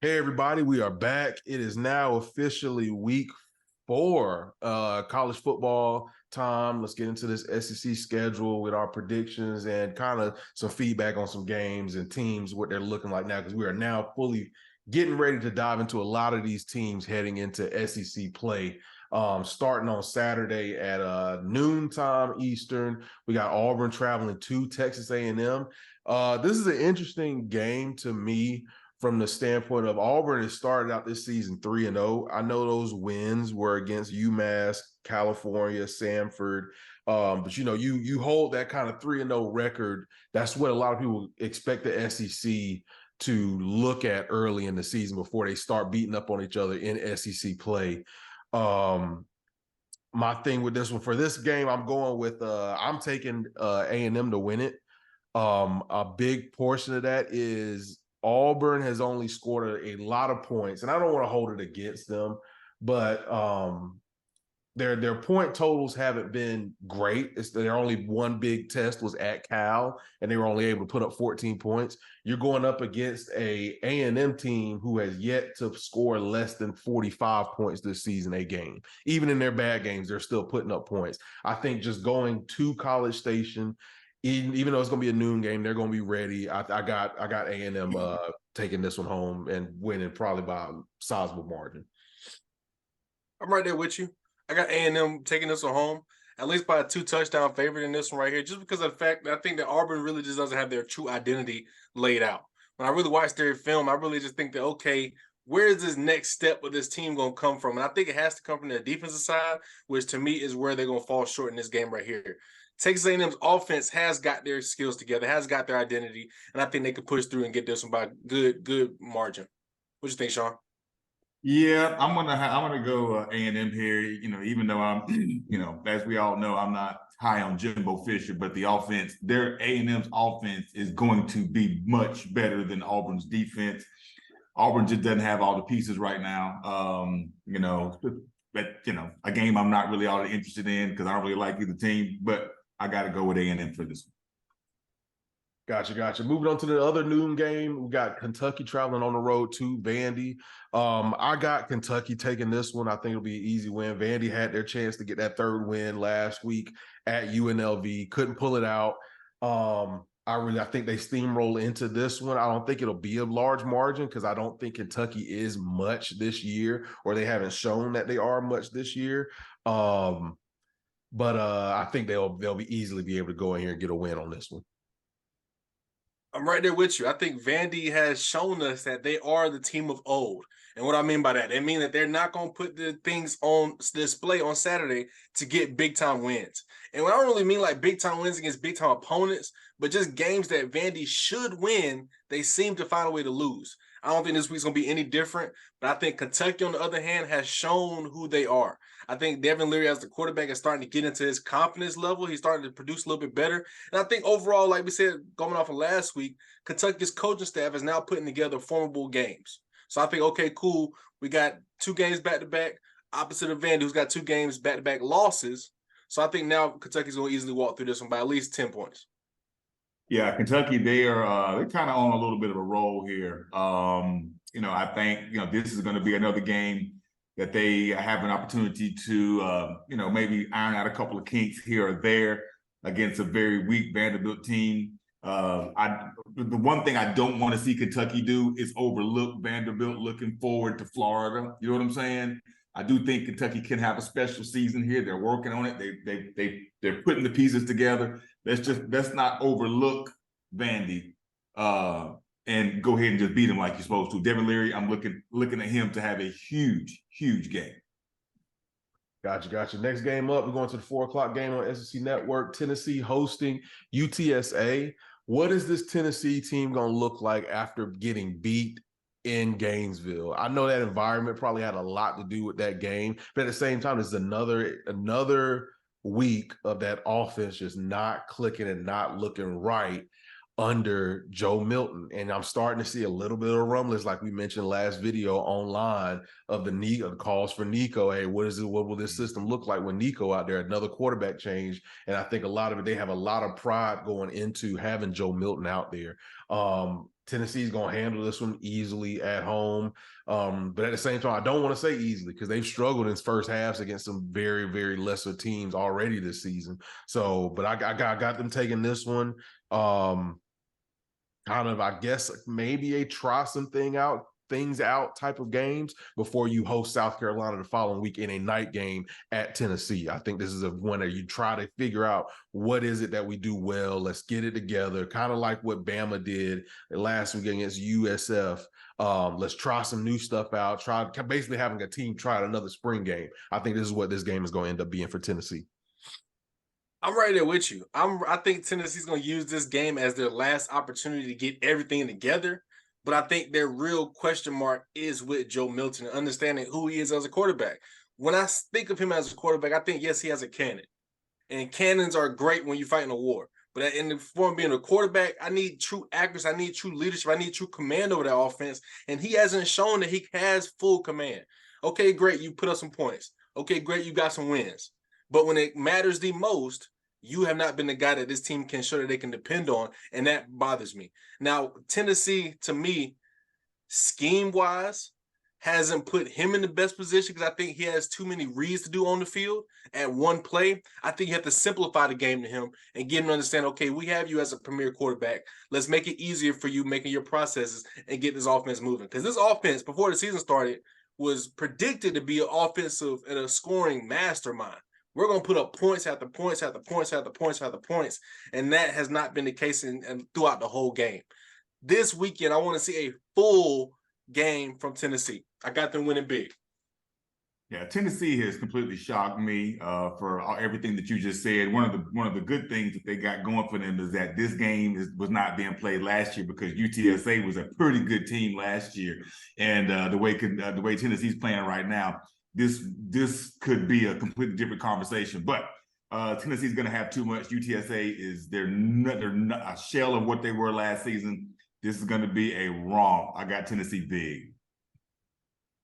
Hey everybody, we are back. It is now officially week 4, college football time. Let's get into this SEC schedule with our predictions and kind of some feedback on some games and teams, what they're looking like now, because we are now fully getting ready to dive into a lot of these teams heading into SEC play. Starting on Saturday at noontime Eastern, we got Auburn traveling to Texas A&M. This is an interesting game to me from the standpoint of Auburn has started out this season 3-0. I know those wins were against UMass, California, Samford. But you hold that kind of 3-0 record. That's what a lot of people expect the SEC to look at early in the season before they start beating up on each other in SEC play. My thing with this one for this game, I'm going with I'm taking A&M to win it. A big portion of that is Auburn has only scored a lot of points, and I don't want to hold it against them, but their point totals haven't been great. Their only one big test was at Cal, and they were only able to put up 14 points. You're going up against a A&M team who has yet to score less than 45 points this season a game. Even in their bad games, they're still putting up points. I think just going to College Station, even though it's going to be a noon game, they're going to be ready. I got A&M taking this one home and winning probably by a sizable margin. I'm right there with you. I got A&M taking this one home, at least by a 2-touchdown favorite in this one right here, just because of the fact that I think that Auburn really just doesn't have their true identity laid out. When I really watched their film, I really just think that, okay, where is this next step with this team going to come from? And I think it has to come from their defensive side, which to me is where they're going to fall short in this game right here. Texas A&M's offense has got their skills together, has got their identity, and I think they can push through and get this one by good margin. What you think, Sean? Yeah, I'm gonna go A&M here. Even though I'm, as we all know, I'm not high on Jimbo Fisher, but the offense, their A&M's offense is going to be much better than Auburn's defense. Auburn just doesn't have all the pieces right now. But a game I'm not really all that interested in because I don't really like either team. But I got to go with A&M for this one. Gotcha. Moving on to the other noon game, we got Kentucky traveling on the road to Vandy. I got Kentucky taking this one. I think it'll be an easy win. Vandy had their chance to get that 3rd win last week at UNLV, couldn't pull it out. I think they steamroll into this one. I don't think it'll be a large margin because I don't think Kentucky is much this year, or they haven't shown that they are much this year. But I think they'll be easily be able to go in here and get a win on this one. I'm right there with you. I think Vandy has shown us that they are the team of old. And what I mean by that, they mean that they're not going to put the things on display on Saturday to get big-time wins. And I don't really mean like big-time wins against big-time opponents, but just games that Vandy should win, they seem to find a way to lose. I don't think this week's going to be any different, but I think Kentucky, on the other hand, has shown who they are. I think Devin Leary as the quarterback is starting to get into his confidence level. He's starting to produce a little bit better. And I think overall, like we said, going off of last week, Kentucky's coaching staff is now putting together formidable games. So I think, okay, cool. We got 2 games back-to-back, opposite of Vandy, who's got 2 games back-to-back losses. So I think now Kentucky's going to easily walk through this one by at least 10 points. Yeah, Kentucky, they're kind of on a little bit of a roll here. I think, this is going to be another game that they have an opportunity to, maybe iron out a couple of kinks here or there against a very weak Vanderbilt team. The one thing I don't want to see Kentucky do is overlook Vanderbilt looking forward to Florida. You know what I'm saying? I do think Kentucky can have a special season here. They're working on it. They're putting the pieces together. Let's not overlook Vandy and go ahead and just beat them like you're supposed to. Devin Leary, I'm looking at him to have a huge game. Gotcha. Next game up, we're going to the 4:00 game on SEC Network. Tennessee hosting UTSA. What is this Tennessee team going to look like after getting beat in Gainesville? I know that environment probably had a lot to do with that game, but at the same time, it's another week of that offense just not clicking and not looking right. under Joe Milton. And I'm starting to see a little bit of rumblings, like we mentioned last video online, of the calls for Nico. Hey, what will this system look like with Nico out there? Another quarterback change. And I think a lot of it, they have a lot of pride going into having Joe Milton out there. Tennessee's going to handle this one easily at home. But at the same time, I don't want to say easily, because they've struggled in first halves against some very, very lesser teams already this season. So, but I got them taking this one. Kind of, I guess, maybe a try some things out type of games before you host South Carolina the following week in a night game at Tennessee. I think this is a one that you try to figure out, what is it that we do well? Let's get it together. Kind of like what Bama did last week against USF. Let's try some new stuff out. Try basically having a team try another spring game. I think this is what this game is going to end up being for Tennessee. I'm right there with you. I think Tennessee's going to use this game as their last opportunity to get everything together. But I think their real question mark is with Joe Milton and understanding who he is as a quarterback. When I think of him as a quarterback, I think, yes, he has a cannon. And cannons are great when you're fighting a war. But in the form of being a quarterback, I need true accuracy. I need true leadership. I need true command over that offense. And he hasn't shown that he has full command. Okay, great. You put up some points. Okay, great. You got some wins. But when it matters the most, you have not been the guy that this team can show that they can depend on, and that bothers me. Now, Tennessee, to me, scheme-wise, hasn't put him in the best position, because I think he has too many reads to do on the field at one play. I think you have to simplify the game to him and get him to understand, okay, we have you as a premier quarterback. Let's make it easier for you making your processes and get this offense moving. Because this offense, before the season started, was predicted to be an offensive and a scoring mastermind. We're going to put up points after points after points after points after points, and that has not been the case throughout the whole game. This weekend, I want to see a full game from Tennessee. I got them winning big. Yeah, Tennessee has completely shocked me for everything that you just said. One of the good things that they got going for them is that this game was not being played last year, because UTSA was a pretty good team last year, and the way Tennessee's playing right now, this could be a completely different conversation. But Tennessee's going to have too much. UTSA they're not a shell of what they were last season. This is going to be a romp. I got Tennessee big.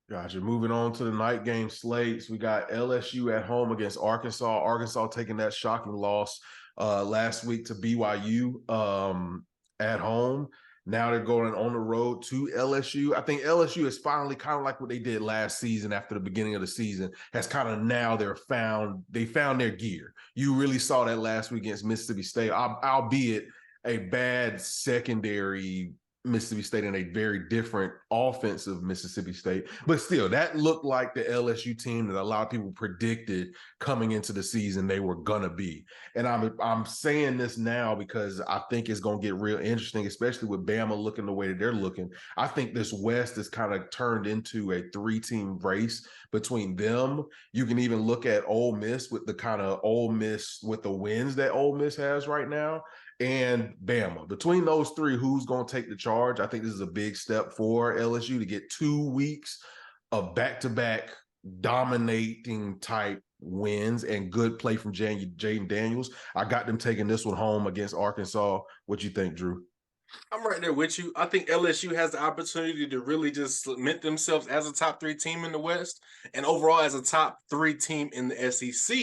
Gotcha. Moving on to the night game slates, we got LSU at home against Arkansas. Arkansas taking that shocking loss last week to BYU at home. Now they're going on the road to LSU. I think LSU is finally kind of like what they did last season after the beginning of the season, has kind of now they found their gear. You really saw that last week against Mississippi State, albeit a bad secondary Mississippi State and a very different offensive Mississippi State. But still, that looked like the LSU team that a lot of people predicted coming into the season they were going to be. And I'm saying this now because I think it's going to get real interesting, especially with Bama looking the way that they're looking. I think this West is kind of turned into a 3-team race between them. You can even look at Ole Miss with the kind of Ole Miss with the wins that Ole Miss has right now, and Bama. Between those three, who's going to take the charge? I think this is a big step for LSU to get 2 weeks of back-to-back dominating type wins and good play from Jaden Daniels. I got them taking this one home against Arkansas. What you think, Drew? I'm right there with you. I think LSU has the opportunity to really just cement themselves as a top 3 team in the West and overall as a top 3 team in the SEC.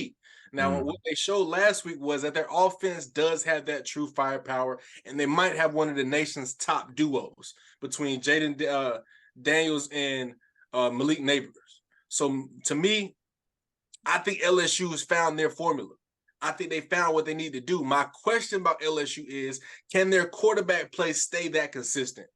Now, what they showed last week was that their offense does have that true firepower, and they might have one of the nation's top duos between Jaden Daniels and Malik Nabers. So, to me, I think LSU has found their formula. I think they found what they need to do. My question about LSU is, can their quarterback play stay that consistent?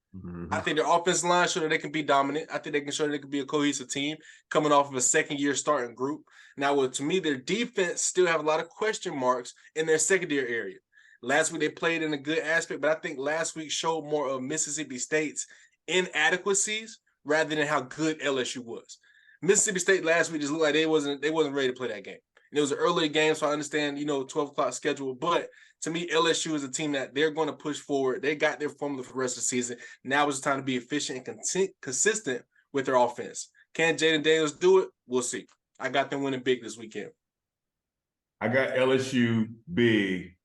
I think their offensive line show that they can be dominant. I think they can show that they can be a cohesive team coming off of a second-year starting group. Now, to me, their defense still have a lot of question marks in their secondary area. Last week, they played in a good aspect, but I think last week showed more of Mississippi State's inadequacies rather than how good LSU was. Mississippi State last week just looked like they wasn't ready to play that game. And it was an early game, so I understand, 12 o'clock schedule. But to me, LSU is a team that they're going to push forward. They got their formula for the rest of the season. Now is the time to be efficient and consistent with their offense. Can Jaden Daniels do it? We'll see. I got them winning big this weekend. I got LSU big.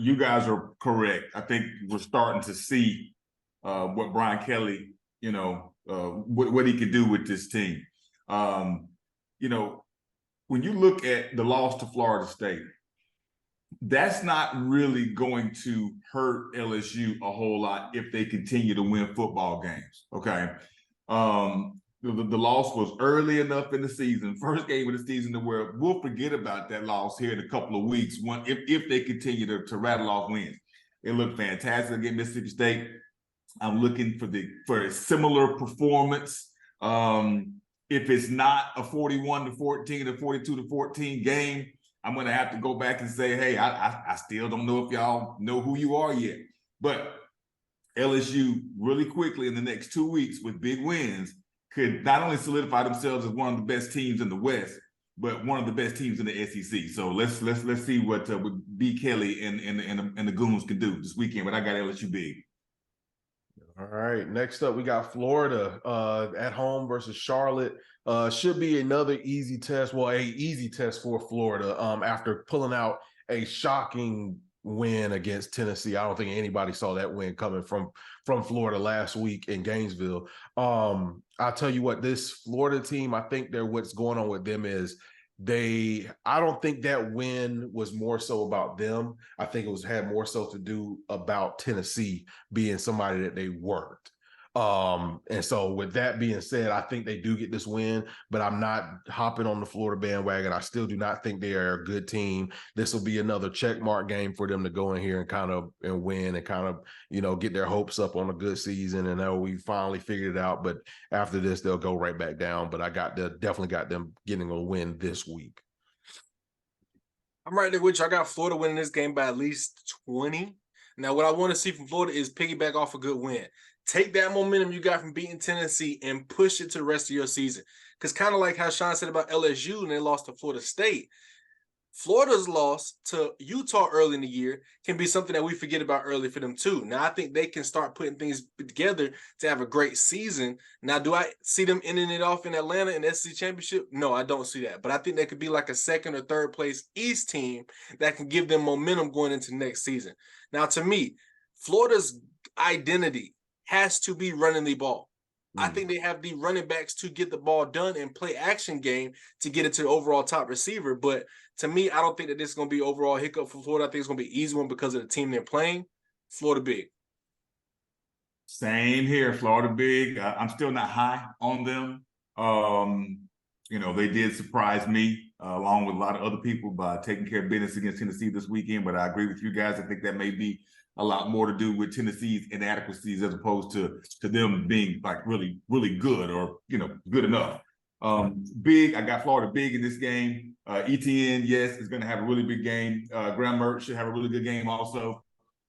You guys are correct. I think we're starting to see what Brian Kelly, what he can do with this team. You know, when you look at the loss to Florida State, that's not really going to hurt LSU a whole lot if they continue to win football games. Okay. The loss was early enough in the season, first game of the season, to where we'll forget about that loss here in a couple of weeks if they continue to rattle off wins. It looked fantastic against Mississippi State. I'm looking for a similar performance. If it's not a 41-14 or 42-14 game, I'm going to have to go back and say, hey, I still don't know if y'all know who you are yet. But LSU really quickly in the next 2 weeks with big wins could not only solidify themselves as one of the best teams in the West, but one of the best teams in the SEC. So let's see what B. Kelly and the Goons can do this weekend. But I got LSU big. All right. Next up, we got Florida at home versus Charlotte. Should be another easy test. Well, a easy test for Florida after pulling out a shocking win against Tennessee. I don't think anybody saw that win coming from Florida last week in Gainesville. I'll tell you what, this Florida team, I think what's going on with them is I don't think that win was more so about them. I think it had more so to do about Tennessee being somebody that they weren't. And so with that being said, I think they do get this win, but I'm not hopping on the Florida bandwagon. I still do not think they are a good team. This will be another check mark game for them to go in here and win and kind of, get their hopes up on a good season. And now we finally figured it out. But after this, they'll go right back down. But I definitely got them getting a win this week. I'm right there with you. I got Florida winning this game by at least 20. Now, what I want to see from Florida is piggyback off a good win. Take that momentum you got from beating Tennessee and push it to the rest of your season. Because kind of like how Sean said about LSU and they lost to Florida State, Florida's loss to Utah early in the year can be something that we forget about early for them too. Now, I think they can start putting things together to have a great season. Now, do I see them ending it off in Atlanta in the SEC Championship? No, I don't see that. But I think they could be like a second or third place East team that can give them momentum going into next season. Now, to me, Florida's identity has to be running the ball. I think they have the running backs to get the ball done and play action game to get it to the overall top receiver. But to me, I don't think that this is going to be overall hiccup for Florida. I think it's going to be an easy one because of the team they're playing. Florida big. Same here, Florida big. I'm still not high on them. They did surprise me along with a lot of other people by taking care of business against Tennessee this weekend. But I agree with you guys. I think that may be a lot more to do with Tennessee's inadequacies as opposed to them being like really, really good or, good enough. Big, I got Florida big in this game. ETN, yes, is going to have a really big game. Graham Mertz should have a really good game also.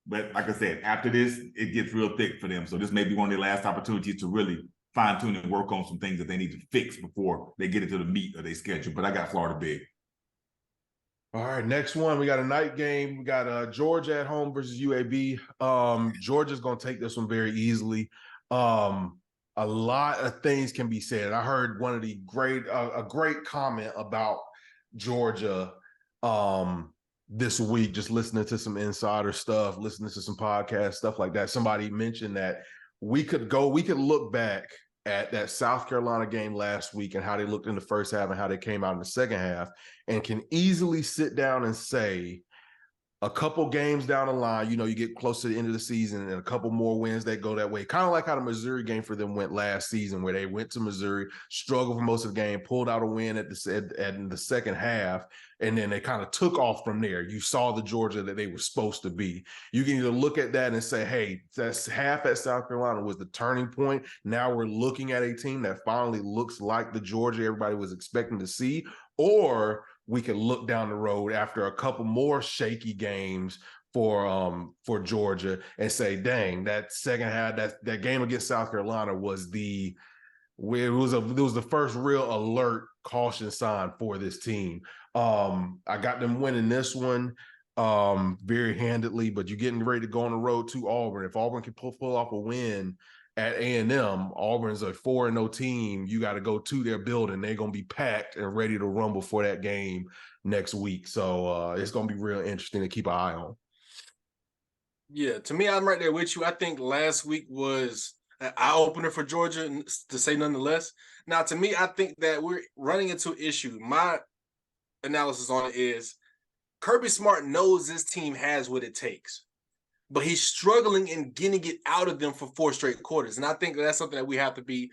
But like I said, after this, it gets real thick for them. So this may be one of their last opportunities to really fine-tune and work on some things that they need to fix before they get into the meat of their schedule. But I got Florida big. All right, next one. We got a night game. We got Georgia at home versus UAB. Georgia's going to take this one very easily. A lot of things can be said. I heard one of a great comment about Georgia this week, just listening to some insider stuff, listening to some podcast stuff like that. Somebody mentioned that we could look back at that South Carolina game last week and how they looked in the first half and how they came out in the second half, and can easily sit down and say a couple games down the line, you get close to the end of the season and a couple more wins that go that way. Kind of like how the Missouri game for them went last season, where they went to Missouri, struggled for most of the game, pulled out a win in the second half, and then they kind of took off from there. You saw the Georgia that they were supposed to be. You can either look at that and say, hey, that's half at South Carolina was the turning point. Now we're looking at a team that finally looks like the Georgia everybody was expecting to see, or we could look down the road after a couple more shaky games for Georgia and say, dang, that second half, that game against South Carolina was the first real alert caution sign for this team. I got them winning this one very handedly, but you're getting ready to go on the road to Auburn. If Auburn can pull off a win at A&M, Auburn's a 4-0 team. You got to go to their building. They're going to be packed and ready to rumble for that game next week. So it's going to be real interesting to keep an eye on. Yeah, to me, I'm right there with you. I think last week was an eye opener for Georgia, to say nonetheless. Now, to me, I think that we're running into an issue. My analysis on it is Kirby Smart knows this team has what it takes, but he's struggling in getting it out of them for 4 straight quarters. And I think that's something that we have to be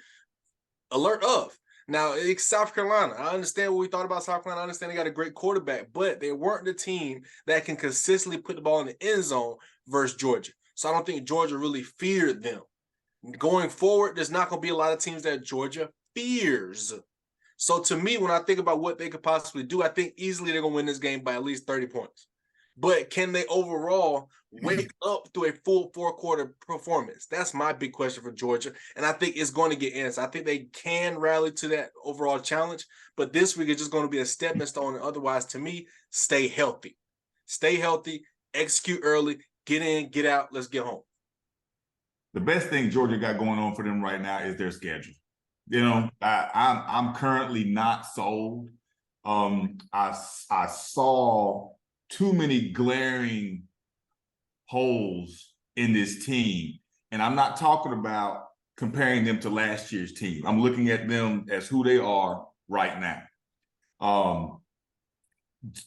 alert of. Now, it's South Carolina. I understand what we thought about South Carolina. I understand they got a great quarterback, but they weren't the team that can consistently put the ball in the end zone versus Georgia. So I don't think Georgia really feared them. Going forward, there's not going to be a lot of teams that Georgia fears. So to me, when I think about what they could possibly do, I think easily they're going to win this game by at least 30 points. But can they overall wake up through a full 4-quarter performance? That's my big question for Georgia. And I think it's going to get answered. I think they can rally to that overall challenge. But this week is just going to be a stepping stone. And otherwise, to me, stay healthy. Stay healthy, execute early, get in, get out, let's get home. The best thing Georgia got going on for them right now is their schedule. You know, I'm currently not sold. I saw too many glaring holes in this team. And I'm not talking about comparing them to last year's team. I'm looking at them as who they are right now.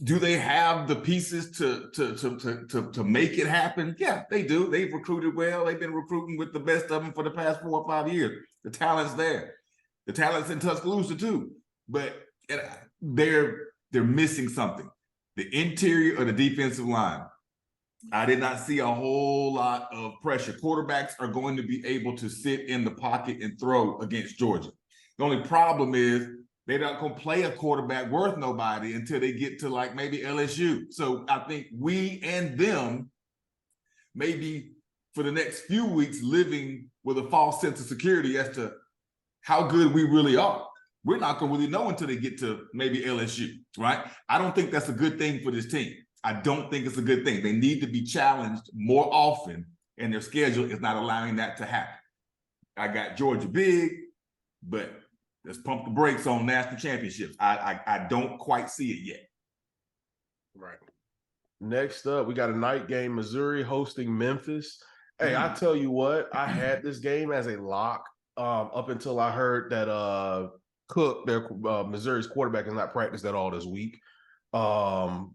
Do they have the pieces to make it happen? Yeah, they do. They've recruited well. They've been recruiting with the best of them for the past 4 or 5 years. The talent's there. The talent's in Tuscaloosa too. But they're missing something. The interior of the defensive line. I did not see a whole lot of pressure. Quarterbacks are going to be able to sit in the pocket and throw against Georgia. The only problem is they're not going to play a quarterback worth nobody until they get to like maybe LSU. So I think we and them maybe for the next few weeks living with a false sense of security as to how good we really are. We're not going to really know until they get to maybe LSU, right? I don't think that's a good thing for this team. I don't think it's a good thing. They need to be challenged more often, and their schedule is not allowing that to happen. I got Georgia big, but let's pump the brakes on national championships. I don't quite see it yet. Right. Next up, we got a night game, Missouri hosting Memphis. Hey, I tell you what, I had this game as a lock up until I heard that Cook, their Missouri's quarterback, has not practiced at all this week,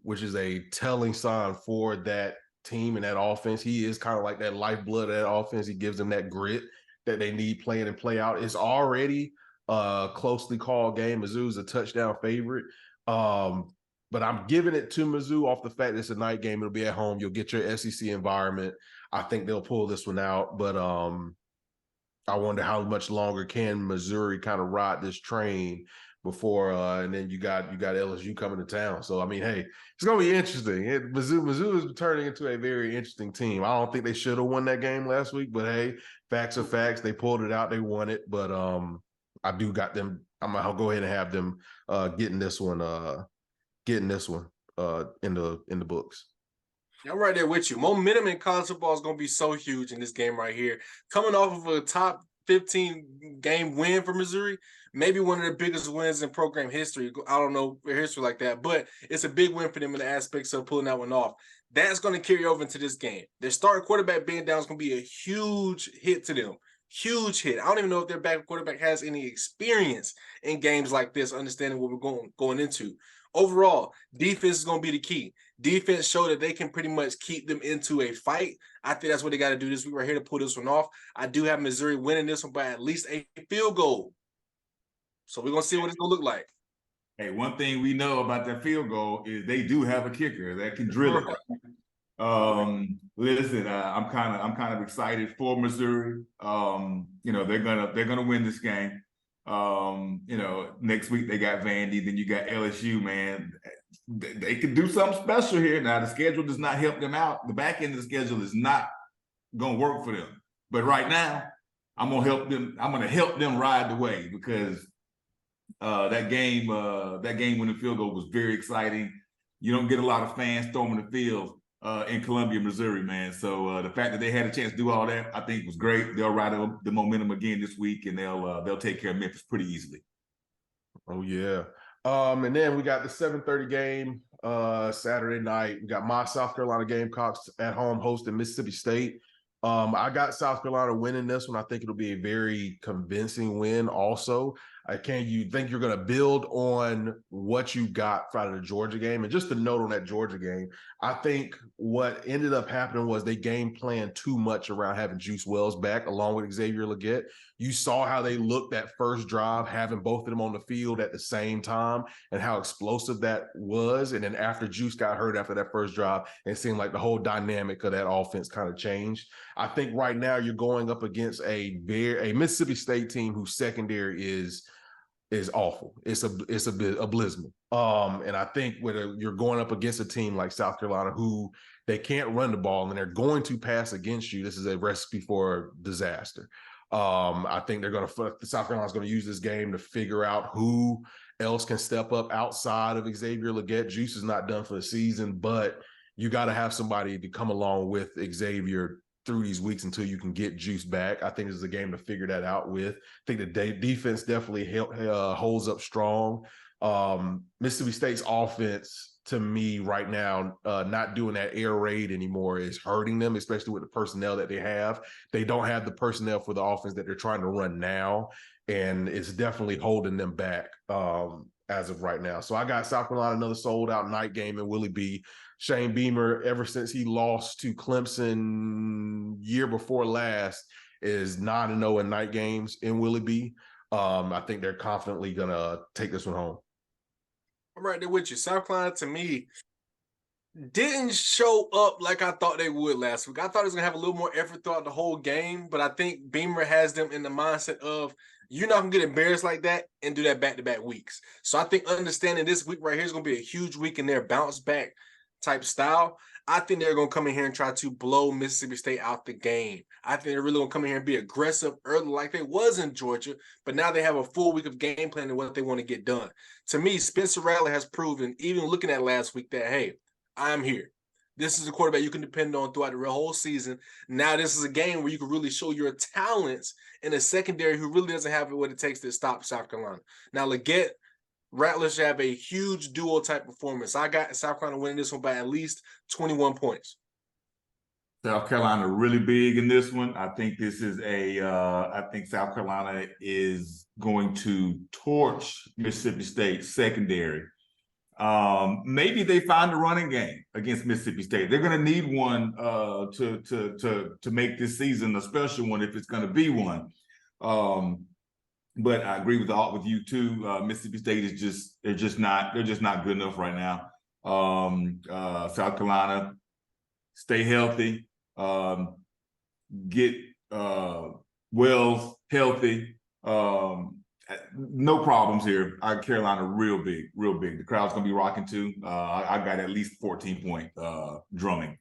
which is a telling sign for that team and that offense. He is kind of like that lifeblood of that offense. He gives them that grit that they need playing and play out. It's already a closely called game. Mizzou's a touchdown favorite. But I'm giving it to Mizzou off the fact that it's a night game. It'll be at home. You'll get your SEC environment. I think they'll pull this one out. But I wonder how much longer can Missouri kind of ride this train before and then you got LSU coming to town. So I mean, hey, it's gonna be interesting. Mizzou is turning into a very interesting team. I don't think they should have won that game last week, but hey, facts are facts. They pulled it out, they won it. But I do got them. I'll go ahead and have them getting this one in the books. I'm right there with you. Momentum in college football is going to be so huge in this game right here. Coming off of a top 15 game win for Missouri, maybe one of the biggest wins in program history. I don't know history like that, but it's a big win for them in the aspects of pulling that one off. That's going to carry over into this game. Their starting quarterback being down is going to be a huge hit to them. Huge hit. I don't even know if their backup quarterback has any experience in games like this, understanding what we're going into. Overall, defense is going to be the key. Defense show that they can pretty much keep them into a fight. I think that's what they got to do this week right here to pull this one off. I do have Missouri winning this one by at least a field goal. So we're going to see what it's going to look like. Hey, one thing we know about that field goal is they do have a kicker that can drill it. Listen, I'm kind of excited for Missouri. They're gonna win this game. Next week they got Vandy, then you got LSU, man. They can do something special here. Now the schedule does not help them out. The back end of the schedule is not gonna work for them. But right now, I'm gonna help them ride the way because that game winning field goal was very exciting. You don't get a lot of fans storming the field in Columbia, Missouri, man. So the fact that they had a chance to do all that, I think was great. They'll ride the momentum again this week, and they'll take care of Memphis pretty easily. Oh yeah. And then we got the 7:30 game, Saturday night. We got my South Carolina Gamecocks at home hosting Mississippi State. I got South Carolina winning this one. I think it'll be a very convincing win also. You think you're going to build on what you got out of the Georgia game? And just a note on that Georgia game, I think what ended up happening was they game planned too much around having Juice Wells back along with Xavier Legette. You saw how they looked that first drive, having both of them on the field at the same time and how explosive that was. And then after Juice got hurt after that first drive, it seemed like the whole dynamic of that offense kind of changed. I think right now you're going up against a Mississippi State team whose secondary is awful. It's a bit abysmal. And I think you're going up against a team like South Carolina who they can't run the ball and they're going to pass against you. This is a recipe for disaster. I think South Carolina's going to use this game to figure out who else can step up outside of Xavier Legette. Juice is not done for the season, but you got to have somebody to come along with Xavier through these weeks until you can get Juice back. I think this is a game to figure that out with. I think the defense definitely holds up strong. Mississippi State's offense, to me right now, not doing that air raid anymore is hurting them, especially with the personnel that they have. They don't have the personnel for the offense that they're trying to run now, and it's definitely holding them back as of right now. So I got South Carolina, another sold-out night game in Willie B. Shane Beamer, ever since he lost to Clemson year before last, is 9-0 in night games in Willie B. I think they're confidently going to take this one home. I'm right there with you. South Carolina, to me, didn't show up like I thought they would last week. I thought it was going to have a little more effort throughout the whole game, but I think Beamer has them in the mindset of you're not going to get embarrassed like that and do that back-to-back weeks. So I think understanding this week right here is going to be a huge week in their bounce-back type style. I think they're going to come in here and try to blow Mississippi State out the game. I think they're really going to come in here and be aggressive early like they was in Georgia, but now they have a full week of game plan and what they want to get done. To me, Spencer Rattler has proven, even looking at last week, that, hey, I'm here. This is a quarterback you can depend on throughout the whole season. Now this is a game where you can really show your talents in a secondary who really doesn't have what it takes to stop South Carolina. Now, Legette, Rattler should have a huge duo type performance. I got South Carolina winning this one by at least 21 points. South Carolina really big in this one. I think this is I think South Carolina is going to torch Mississippi State secondary. Maybe they find a running game against Mississippi State. They're going to need one to make this season a special one if it's going to be one. But I agree with you too. Mississippi State is they're just not good enough right now. South Carolina, stay healthy, get Wells healthy. No problems here. Carolina real big. The crowd's gonna be rocking too. I got at least 14-point drumming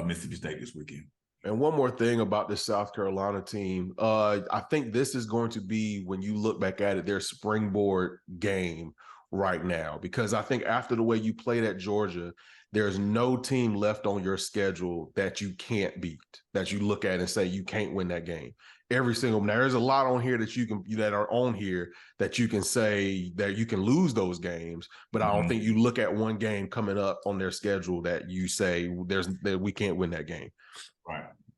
Mississippi State this weekend. And one more thing about this South Carolina team, I think this is going to be, when you look back at it, their springboard game right now. Because I think after the way you played at Georgia, there's no team left on your schedule that you can't beat, that you look at and say you can't win that game. Every single, now there's a lot on here that are on here that you can say that you can lose those games, but I don't think you look at one game coming up on their schedule that you say that we can't win that game. Right.